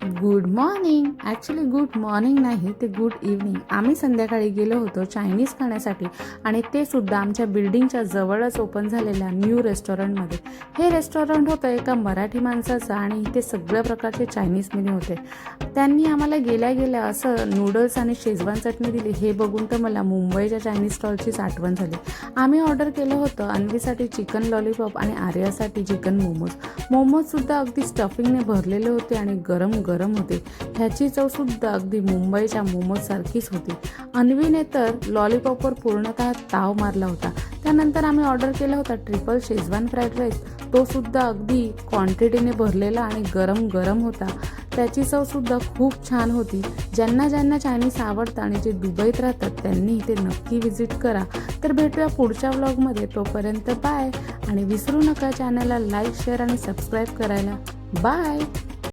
Good morning. Actually good morning नाही, ते good evening. आम्ही संध्याकाळी गेलो होतो चायनीज खाण्यासाठी आणि ते सुद्धा आमच्या बिल्डिंगच्या जवळच ओपन झालेल्या न्यू रेस्टॉरंटमध्ये. हे रेस्टॉरंट होतं एका मराठी माणसाचं आणि इथे सगळ्या प्रकारचे चायनीज मेन्यू होते. त्यांनी आम्हाला गेल्या गेल्या असं नूडल्स आणि शेजवान चटणी दिली. हे बघून तर मला मुंबईच्या चायनीज स्टॉलचीच आठवण झाली. आम्ही ऑर्डर केलं होतं अन्वीसाठी चिकन लॉलीपॉप आणि आर्यासाठी चिकन मोमोजसुद्धा अगदी स्टफिंगने भरलेले होते आणि गरम गरम होते. ह्याची चवसुद्धा अगदी मुंबईच्या मोमोजसारखीच होती. अन्वीने तर लॉलीपॉपवर पूर्णतः ताव मारला होता. त्यानंतर आम्ही ऑर्डर केला होता ट्रिपल शेजवान फ्राईड राईस. तो सुद्धा अगदी क्वांटिटीने भरलेला आणि गरम गरम होता. त्याची चवसुद्धा खूप छान होती. ज्यांना ज्यांना चायनीज आवडतं आणि जे दुबईत राहतात त्यांनी इथे नक्की व्हिजिट करा. तर भेटूया पुढच्या व्लॉगमध्ये. तोपर्यंत बाय आणि विसरू नका चॅनलला लाईक, शेअर आणि सबस्क्राईब करायला. बाय.